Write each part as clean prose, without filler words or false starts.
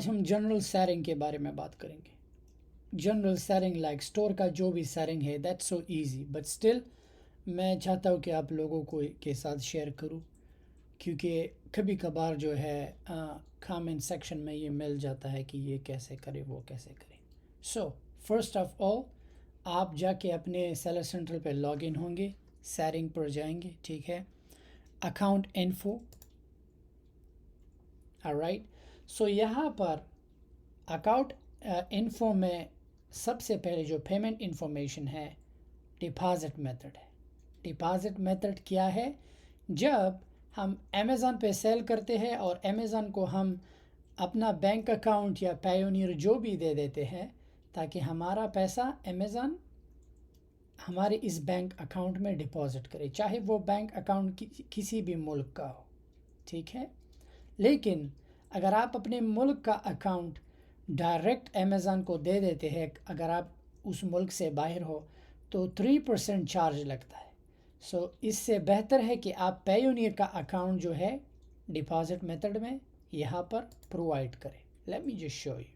آج ہم general sharing کے بارے میں بات کریں گے. جنرل سیرنگ لائک اسٹور کا جو بھی سیرنگ ہے that so easy but still میں چاہتا ہوں کہ آپ لوگوں کو کے ساتھ شیئر کروں کیونکہ کبھی کبھار جو ہے کامنٹ سیکشن میں یہ مل جاتا ہے کہ یہ کیسے کرے وہ کیسے کرے. سو فرسٹ آف آل آپ جا کے اپنے سیلر سینٹرل پہ لاگ ان ہوں گے, سیرنگ پر جائیں گے, ٹھیک ہے, اکاؤنٹ انفو. آلرائٹ, سو یہاں پر اکاؤنٹ انفو میں سب سے پہلے جو پیمنٹ انفارمیشن ہے ڈپازٹ میتھڈ ہے. ڈپازٹ میتھڈ کیا ہے؟ جب ہم امیزون پہ سیل کرتے ہیں اور امیزون کو ہم اپنا بینک اکاؤنٹ یا پیونیر جو بھی دے دیتے ہیں تاکہ ہمارا پیسہ امیزون ہمارے اس بینک اکاؤنٹ میں ڈپازٹ کرے, چاہے وہ بینک اکاؤنٹ کسی بھی ملک کا ہو, ٹھیک ہے. لیکن اگر آپ اپنے ملک کا اکاؤنٹ ڈائریکٹ امیزون کو دے دیتے ہیں, اگر آپ اس ملک سے باہر ہو تو 3% چارج لگتا ہے. سو اس سے بہتر ہے کہ آپ پیونیر کا اکاؤنٹ جو ہے ڈپازٹ میتھڈ میں یہاں پر پرووائڈ کریں. Let me just show you.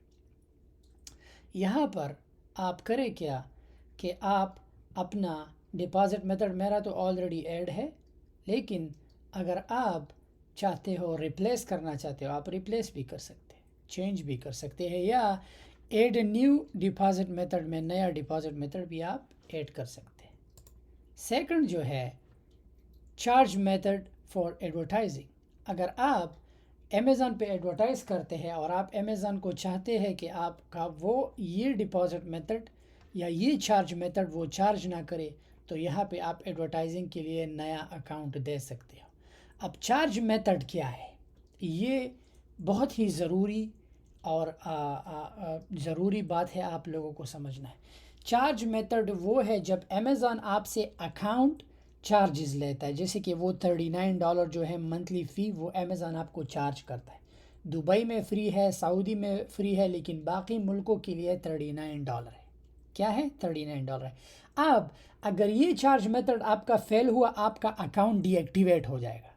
یہاں پر آپ کریں کیا کہ آپ اپنا ڈپازٹ میتھڈ, میرا تو آلریڈی ایڈ ہے, لیکن اگر آپ چاہتے ہو ریپلیس کرنا چاہتے ہو آپ ریپلیس بھی کر سکتے ہیں, چینج بھی کر سکتے ہیں, یا ایڈ نیو ڈپازٹ میتھڈ میں نیا ڈپازٹ میتھڈ بھی آپ ایڈ کر سکتے ہیں. سیکنڈ جو ہے چارج میتھڈ فار ایڈورٹائزنگ. اگر آپ امیزون پہ ایڈورٹائز کرتے ہیں اور آپ امیزون کو چاہتے ہیں کہ آپ کا وہ یہ ڈپازٹ میتھڈ یا یہ چارج میتھڈ وہ چارج نہ کرے تو یہاں پہ آپ ایڈورٹائزنگ کے لیے نیا اکاؤنٹ دے سکتے ہو. اب چارج میتھڈ کیا ہے؟ یہ بہت ہی ضروری اور ضروری بات ہے آپ لوگوں کو سمجھنا ہے. چارج میتھڈ وہ ہے جب امیزون آپ سے اکاؤنٹ چارجز لیتا ہے, جیسے کہ وہ $39 جو ہے منتھلی فی وہ امیزون آپ کو چارج کرتا ہے. دبئی میں فری ہے, سعودی میں فری ہے, لیکن باقی ملکوں کے لیے $39 ہے. کیا ہے؟ $39 ہے. اب اگر یہ چارج میتھڈ آپ کا فیل ہوا آپ کا اکاؤنٹ ڈی ایکٹیویٹ ہو جائے گا.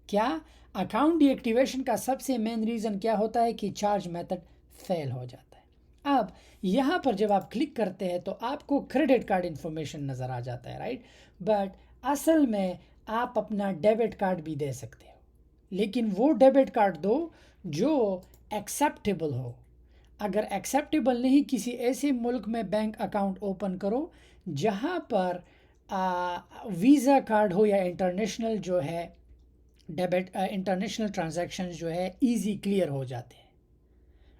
کیا اکاؤنٹ ڈی ایکٹیویشن کا سب سے مین ریزن کیا ہوتا ہے کہ چارج میتھڈ فیل ہو جاتا ہے. اب یہاں پر جب آپ کلک کرتے ہیں تو آپ کو کریڈٹ کارڈ انفارمیشن نظر آ جاتا ہے, رائٹ, بٹ اصل میں آپ اپنا ڈیبٹ کارڈ بھی دے سکتے ہو, لیکن وہ ڈیبٹ کارڈ دو جو ایکسیپٹیبل ہو. اگر ایکسیپٹیبل نہیں, کسی ایسے ملک میں بینک اکاؤنٹ اوپن کرو جہاں پر ویزا کارڈ ہو یا انٹرنیشنل جو ہے ڈیبٹ انٹرنیشنل ٹرانزیکشنز جو ہے ایزی کلیئر ہو جاتے ہیں.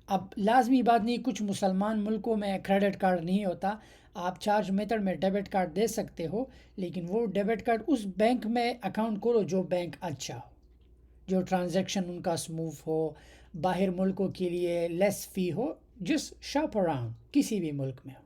اب لازمی بات نہیں, کچھ مسلمان ملکوں میں کریڈٹ کارڈ نہیں ہوتا, آپ چارج میتھڈ میں ڈیبٹ کارڈ دے سکتے ہو, لیکن وہ ڈیبٹ کارڈ اس بینک میں اکاؤنٹ کھولو جو بینک اچھا ہو, جو ٹرانزیکشن ان کا سموتھ ہو, باہر ملکوں کے لیے لیس فی ہو, جس شاپ اراؤنڈ کسی بھی ملک میں ہو.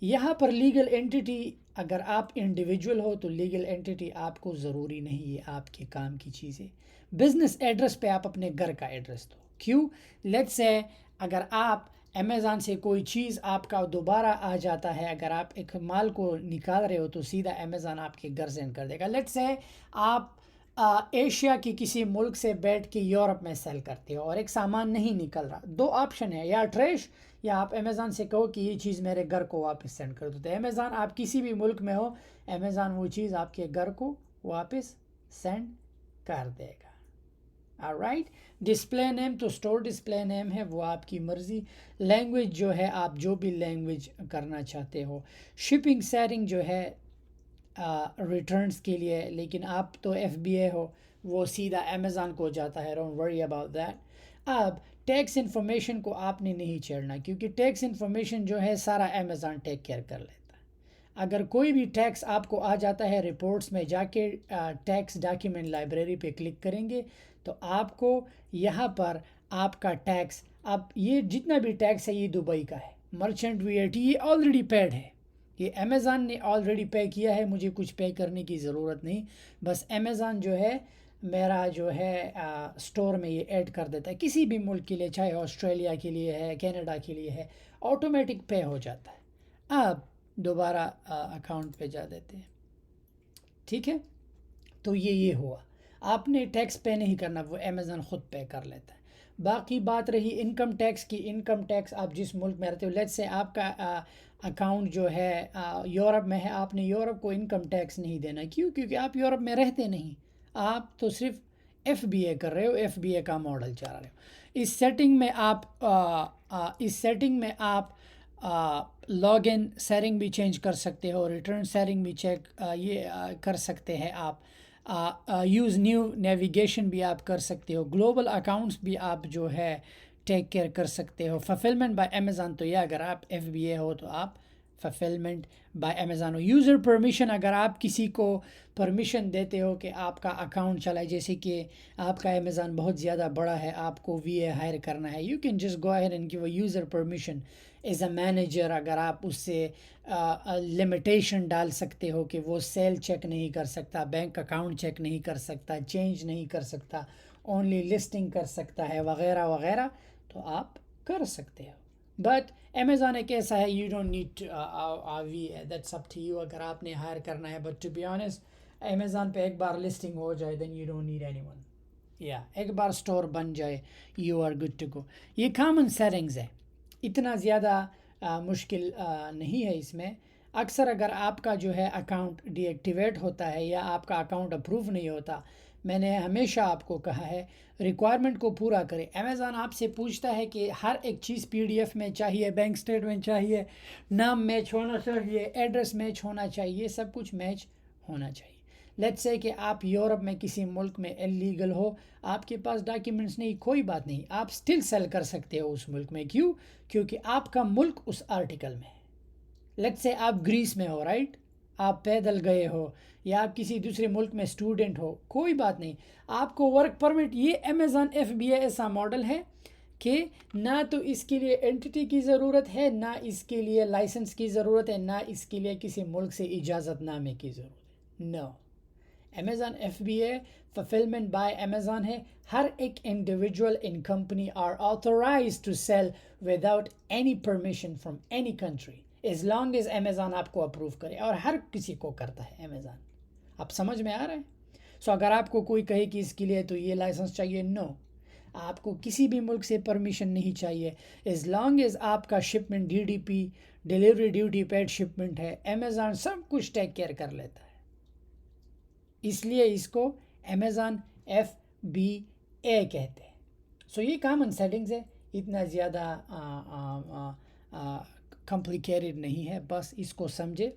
یہاں پر لیگل اینٹی اگر آپ انڈیویجول ہو تو لیگل اینٹی آپ کو ضروری نہیں, یہ آپ کے کام کی چیزیں. بزنس ایڈریس پہ آپ اپنے گھر کا ایڈریس دو. کیوں؟ لیٹس سے اگر آپ امیزون سے کوئی چیز آپ کا دوبارہ آ جاتا ہے, اگر آپ ایک مال کو نکال رہے ہو تو سیدھا امیزون آپ کے گھر سینڈ کر دے گا. لیٹس سے آپ ایشیا کی کسی ملک سے بیٹھ کے یورپ میں سیل کرتے ہو اور ایک سامان نہیں نکل رہا, دو آپشن ہے, یا ٹریش یا آپ امیزون سے کہو کہ یہ چیز میرے گھر کو واپس سینڈ کر دو. تو امیزون آپ کسی بھی ملک میں ہو, امیزون وہ چیز آپ کے گھر کو واپس سینڈ کر دے گا. آلرائٹ, ڈسپلے نیم تو اسٹور ڈسپلے نیم ہے, وہ آپ کی مرضی. لینگویج جو ہے آپ جو بھی لینگویج کرنا چاہتے ہو. شپنگ سیرنگ جو ہے ریٹرنز کے لیے, لیکن آپ تو ایف بی اے ہو, وہ سیدھا امیزون کو جاتا ہے, ڈونٹ وری اباؤٹ دیٹ. اب ٹیکس انفارمیشن کو آپ نے نہیں چھیڑنا, کیونکہ ٹیکس انفارمیشن جو ہے سارا امیزون ٹیک کیئر کر لیتا ہے. اگر کوئی بھی ٹیکس آپ کو آ جاتا ہے رپورٹس میں, جا کے ٹیکس ڈاکیومنٹ لائبریری پہ کلک کریں گے تو آپ کو یہاں پر آپ کا ٹیکس, اب یہ جتنا بھی ٹیکس ہے یہ دبئی کا ہے, مرچنٹ وی ایٹی یہ آلریڈی پیڈ ہے, یہ امیزون نے آلریڈی پے کیا ہے, مجھے کچھ پے کرنے کی ضرورت نہیں. بس امیزون جو ہے میرا جو ہے اسٹور میں یہ ایڈ کر دیتا ہے, کسی بھی ملک کے لیے, چاہے آسٹریلیا کے لیے ہے, کینیڈا کے لیے ہے, آٹومیٹک پے ہو جاتا ہے. اب دوبارہ اکاؤنٹ پہ جا دیتے ہیں, ٹھیک ہے. تو یہ ہوا, آپ نے ٹیکس پے نہیں کرنا, وہ امیزون خود پے کر لیتا ہے. باقی بات رہی انکم ٹیکس کی. انکم ٹیکس آپ جس ملک میں رہتے ہو، لیٹ سے آپ کا اکاؤنٹ جو ہے یورپ میں ہے، آپ نے یورپ کو انکم ٹیکس نہیں دینا. کیوں؟ کیونکہ آپ یورپ میں رہتے نہیں، آپ تو صرف ایف بی اے کر رہے ہو، ایف بی اے کا ماڈل چلا رہے ہو. اس سیٹنگ میں آپ لاگ ان سیٹنگ بھی چینج کر سکتے ہو، ریٹرن سیٹنگ بھی کر سکتے ہیں آپ. یوز نیو نیویگیشن بھی آپ کر سکتے ہو. گلوبل اکاؤنٹس بھی آپ جو ہے ٹیک کیئر کر سکتے ہو. فلفلمنٹ بائی امیزون، تو یہ اگر آپ ایف بی اے ہو تو آپ fulfilment by Amazon who. User permission, اگر آپ کسی کو پرمیشن دیتے ہو کہ آپ کا اکاؤنٹ چلائے، جیسے کہ آپ کا امیزون بہت زیادہ بڑا ہے، آپ کو وی اے ہائر کرنا ہے، you can just go ahead and give a user permission as a manager. اگر آپ اس سے لمیٹیشن ڈال سکتے ہو کہ وہ سیل چیک نہیں کر سکتا، بینک اکاؤنٹ چیک نہیں کر سکتا، چینج نہیں کر سکتا، اونلی لسٹنگ کر سکتا ہے، وغیرہ وغیرہ، تو آپ کر سکتے ہو. بٹ امیزون ایک ایسا ہے، you don't need V A, that's up to you اگر آپ نے ہائر کرنا ہے. But to be honest, Amazon پہ ایک بار لسٹنگ ہو جائے then you don't need anyone. ایک بار اسٹور بن جائے، you are good to go. یہ کامن سیٹنگز ہے، اتنا زیادہ مشکل نہیں ہے اس میں. اکثر اگر آپ کا جو ہے اکاؤنٹ ڈی ایکٹیویٹ ہوتا ہے یا آپ کا اکاؤنٹ اپروو نہیں ہوتا، میں نے ہمیشہ آپ کو کہا ہے ریکوائرمنٹ کو پورا کرے. امیزون آپ سے پوچھتا ہے کہ ہر ایک چیز پی ڈی ایف میں چاہیے، بینک اسٹیٹمنٹ چاہیے، نام میچ ہونا چاہیے، ایڈریس میچ ہونا چاہیے، سب کچھ میچ ہونا چاہیے. لیٹس سے کہ آپ یورپ میں کسی ملک میں انلیگل ہو، آپ کے پاس ڈاکیومنٹس نہیں، کوئی بات نہیں، آپ سٹل سیل کر سکتے ہو اس ملک میں. کیوں؟ کیونکہ آپ کا ملک اس آرٹیکل میں ہے. لیٹس سے آپ گریس میں ہو، رائٹ، آپ پیدل گئے ہو، یا آپ کسی دوسرے ملک میں اسٹوڈنٹ ہو، کوئی بات نہیں، آپ کو ورک پرمٹ. یہ امیزون ایف بی اے ایسا ماڈل ہے کہ نہ تو اس کے لیے اینٹی کی ضرورت ہے، نہ اس کے لیے لائسنس کی ضرورت ہے، نہ اس کے لیے کسی ملک سے اجازت نامے کی ضرورت ہے. No, Amazon F B A fulfilment by Amazon ہے. ہر ایک individual in company are authorise to sell without any permission from any country, as long as Amazon آپ کو اپروو کرے، اور ہر کسی کو کرتا ہے امیزون. آپ سمجھ میں آ رہا ہے؟ سو اگر آپ کو کوئی کہے کہ اس کے لیے تو یہ لائسنس چاہیے، نو، آپ کو کسی بھی ملک سے پرمیشن نہیں چاہیے. ایز لانگ ایز آپ کا shipment D D P, delivery duty paid shipment ہے، امیزون سب کچھ ٹیک کیئر کر لیتا ہے. اس لیے اس کو امیزون ایف بی اے کہتے ہیں. سو یہ کامن سیٹنگز ہے، اتنا زیادہ کمپلیکیٹڈ نہیں ہے، بس اس کو سمجھے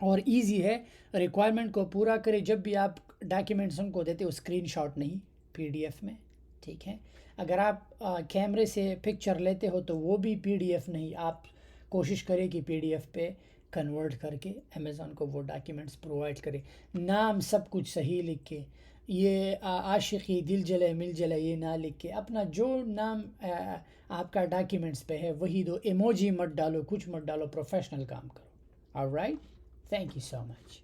اور ایزی ہے. ریکوائرمنٹ کو پورا کرے. جب بھی آپ ڈاکیومنٹس ان کو دیتے ہو، اسکرین شاٹ نہیں، پی ڈی ایف میں، ٹھیک ہے. اگر آپ کیمرے سے پکچر لیتے ہو تو وہ بھی پی ڈی ایف نہیں، آپ کوشش کرے کہ پی ڈی ایف پہ کنورٹ کر کے امیزون کو وہ ڈاکیومنٹس پرووائڈ کرے. نام سب کچھ صحیح لکھ کے، یہ عاشقی دل جلے مل جلے یہ نہ لکھ کے، اپنا جو نام آپ کا ڈاکیومنٹس پہ ہے وہی دو. ایموجی مت ڈالو، کچھ مت ڈالو، پروفیشنل کام کرو. All right, thank you so much.